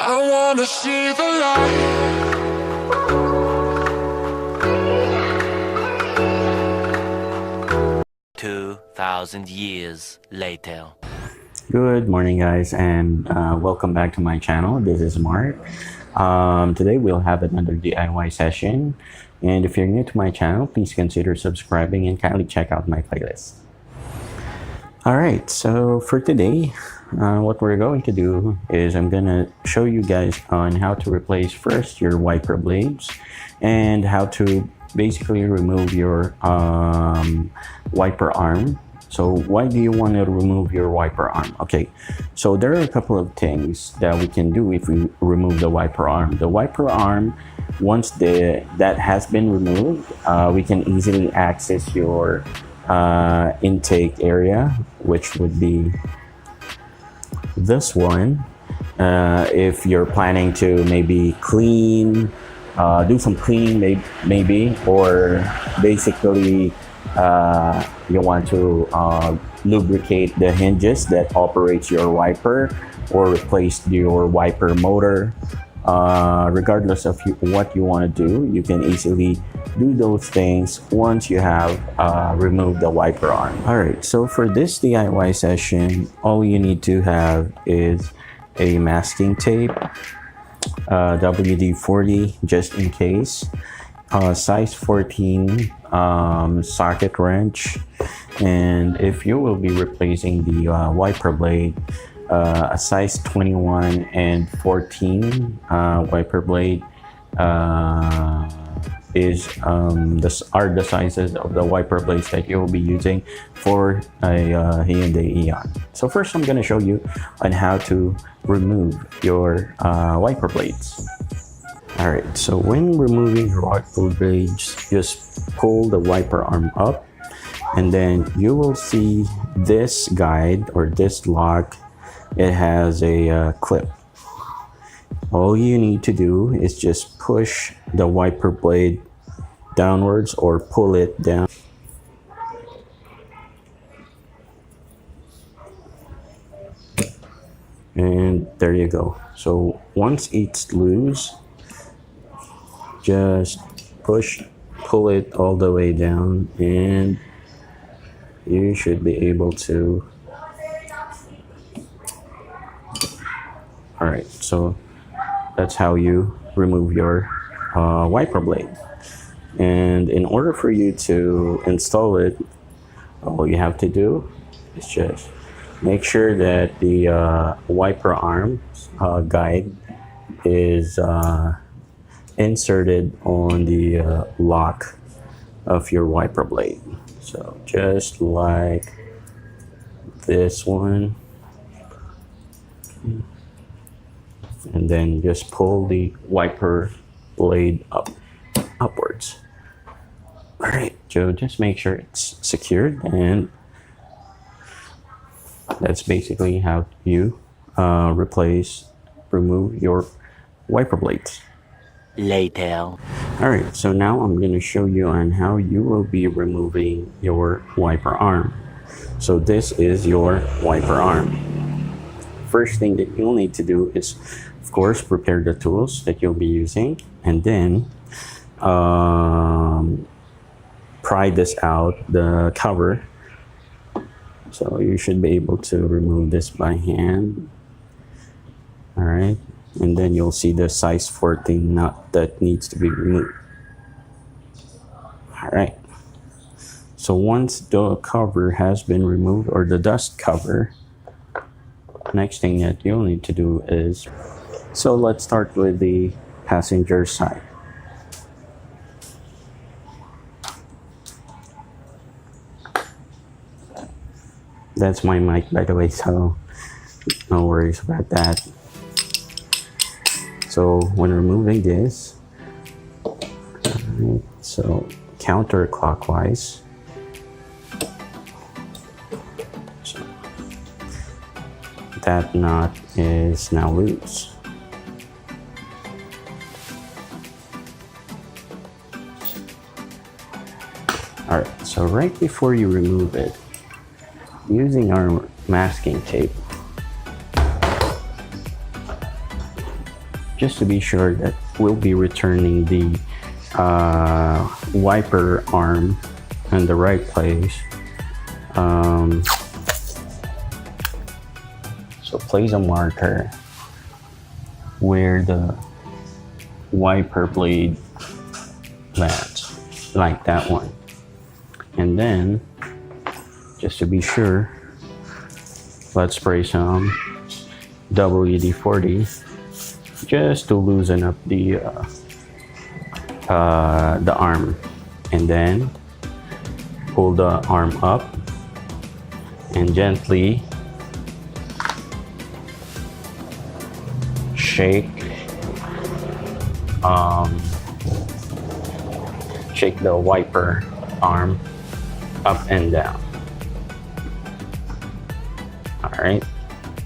I wanna see the light. 2,000 years later. Good morning, guys, and welcome back to my channel. This is Mark. Today we'll have another DIY session, and if you're new to my channel, please consider subscribing and kindly check out my playlist. Alright, so for today, what we're going to do is I'm gonna show you guys on how to replace first your wiper blades and how to basically remove your wiper arm. So why do you want to remove your wiper arm? Okay, so there are a couple of things that we can do if we remove the wiper arm. The wiper arm, once that has been removed, we can easily access your intake area, which would be this one. If you're planning to maybe clean, do some cleaning maybe, or basically you want to lubricate the hinges that operates your wiper or replace your wiper motor. Regardless of what you want to do, you can easily do those things once you have removed the wiper arm. Alright, so for this DIY session, all you need to have is a masking tape, WD-40 just in case, size 14 socket wrench, and if you will be replacing the wiper blade, a size 21 and 14 wiper blade are the sizes of the wiper blades that you will be using for a Hyundai Eon. So first I'm going to show you on how to remove your wiper blades. Alright, so when removing your wiper blades, just pull the wiper arm up, and then you will see this guide or this lock. It has a clip. All you need to do is just push the wiper blade downwards or pull it down. And there you go. So once it's loose, just pull it all the way down, and you should be able to. Alright, so that's how you remove your wiper blade. And in order for you to install it, all you have to do is just make sure that the wiper arm guide is inserted on the lock of your wiper blade. So just like this one, and then just pull the wiper blade upwards. All right, so just make sure it's secured, and that's basically how you remove your wiper blades. Later. Alright, so now I'm going to show you on how you will be removing your wiper arm. So this is your wiper arm. First thing that you'll need to do is, of course, prepare the tools that you'll be using, and then pry this out, the cover. So you should be able to remove this by hand. Alright, and then you'll see the size 14 nut that needs to be removed. Alright, so once the cover has been removed, or the dust cover, next thing that you'll need to do is, so let's start with the passenger side. That's my mic, by the way, so no worries about that. So when removing this, so counterclockwise, so that knot is now loose. Alright, so right before you remove it, using our masking tape, just to be sure that we'll be returning the wiper arm in the right place. So place a marker where the wiper blade lands, like that one. And then, just to be sure, let's spray some WD-40 just to loosen up the arm, and then pull the arm up and gently shake shake the wiper arm up and down. All right,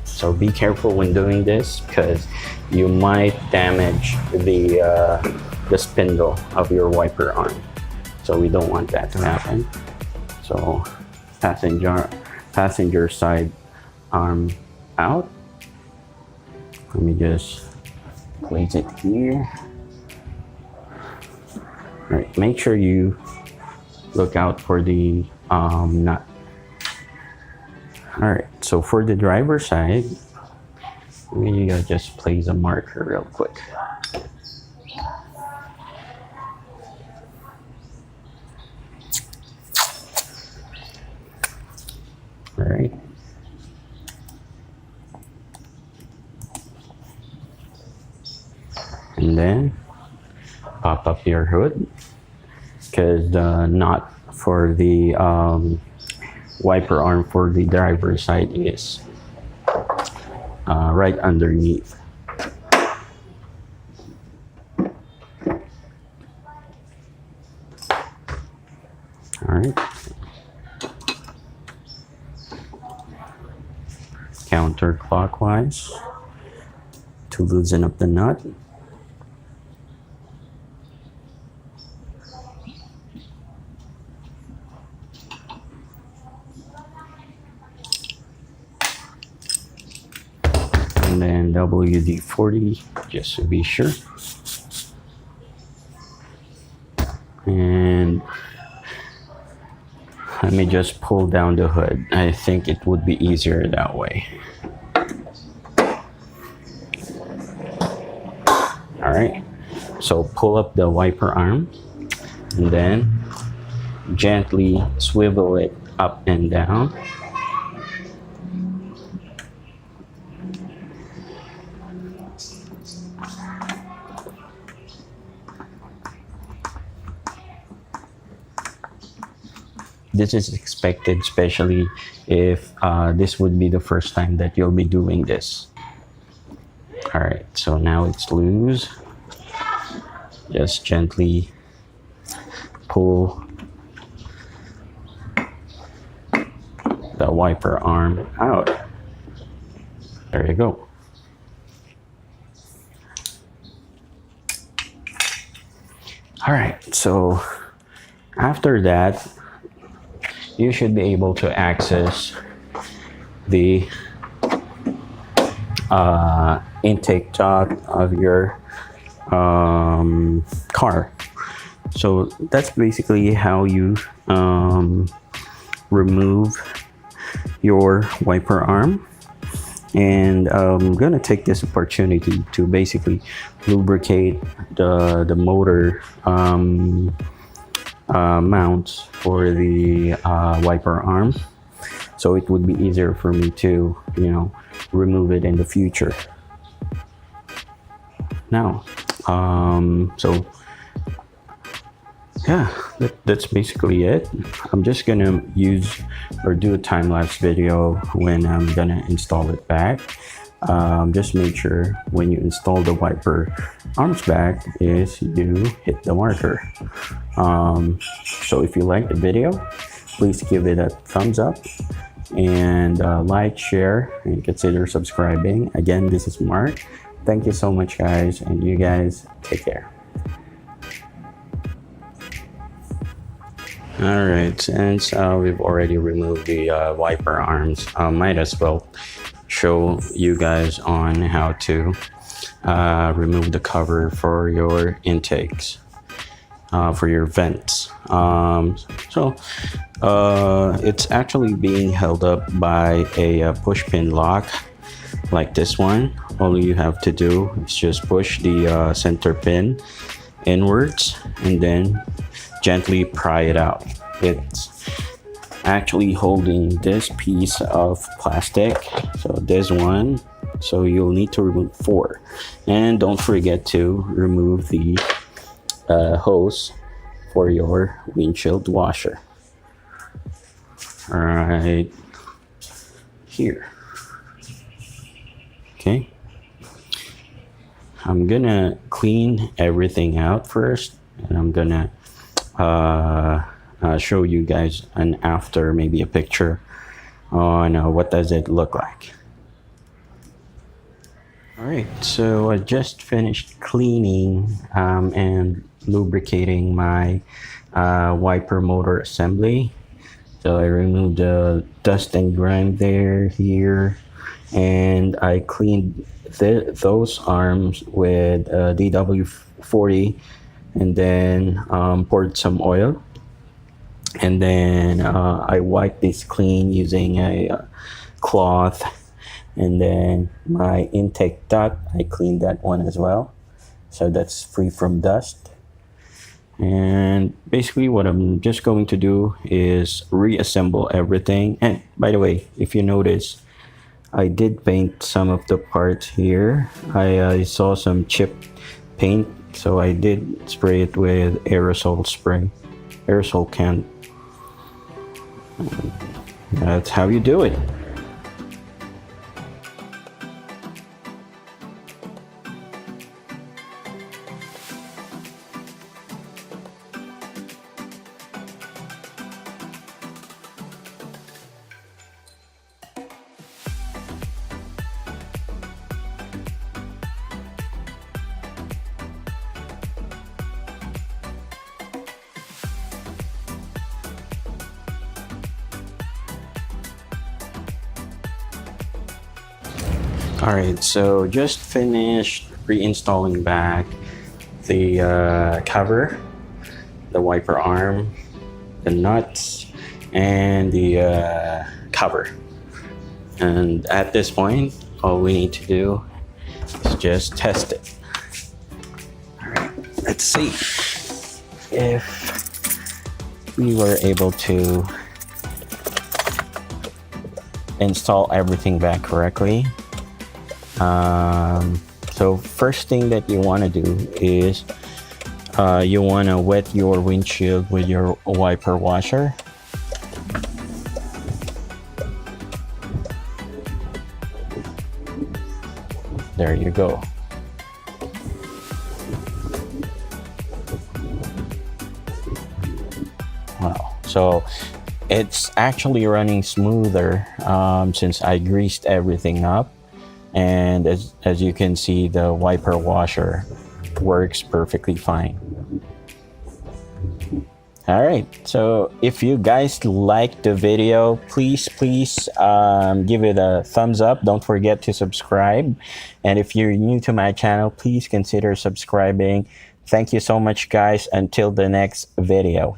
so be careful when doing this because you might damage the spindle of your wiper arm, so we don't want that to happen. So passenger side arm out. Let me just place it here. All right, make sure you look out for the nut. All right, so for the driver's side, we gotta just place a marker real quick. All right. And then pop up your hood, because the knot for the wiper arm for the driver's side is right underneath. All right. Counterclockwise to loosen up the nut. And then WD-40 just to be sure. And let me just pull down the hood. I think it would be easier that way. All right, so pull up the wiper arm and then gently swivel it up and down. This is expected, especially if this would be the first time that you'll be doing this. All right, so now it's loose. Just gently pull the wiper arm out. There you go. All right, so after that, you should be able to access the intake jack of your car. So that's basically how you remove your wiper arm. And I'm gonna take this opportunity to basically lubricate the motor mounts for the wiper arm, so it would be easier for me to, remove it in the future. Now, so yeah, that's basically it. I'm just gonna use or do a time-lapse video when I'm gonna install it back. Just make sure when you install the wiper arms back is you hit the marker. So if you like the video, please give it a thumbs up and like, share, and consider subscribing. Again, this is Mark. Thank you so much, guys, and you guys take care. All right, since we've already removed the wiper arms, might as well show you guys on how to remove the cover for your intakes, for your vents. It's actually being held up by a push pin lock like this one. All you have to do is just push the center pin inwards and then gently pry it out. It's actually holding this piece of plastic, so this one, so you'll need to remove 4, and don't forget to remove the hose for your windshield washer right here. Okay, I'm gonna clean everything out first, and I'm gonna show you guys an after, maybe a picture on what does it look like. All right, so I just finished cleaning and lubricating my wiper motor assembly. So I removed the dust and grime here, and I cleaned those arms with DW40, and then poured some oil, and then I wiped this clean using a cloth, and then my intake duct, I cleaned that one as well, so that's free from dust. And basically what I'm just going to do is reassemble everything. And by the way, if you notice, I did paint some of the parts here. I saw some chipped paint, so I did spray it with aerosol can. That's how you do it. Alright, so just finished reinstalling back the cover, the wiper arm, the nuts, and the cover. And at this point, all we need to do is just test it. Alright, let's see if we were able to install everything back correctly. So first thing that you want to do is you want to wet your windshield with your wiper washer. There you go. Wow, so it's actually running smoother since I greased everything up. And as you can see, the wiper washer works perfectly fine. All right, so if you guys liked the video, please give it a thumbs up. Don't forget to subscribe, and if you're new to my channel, please consider subscribing. Thank you so much, guys. Until the next video.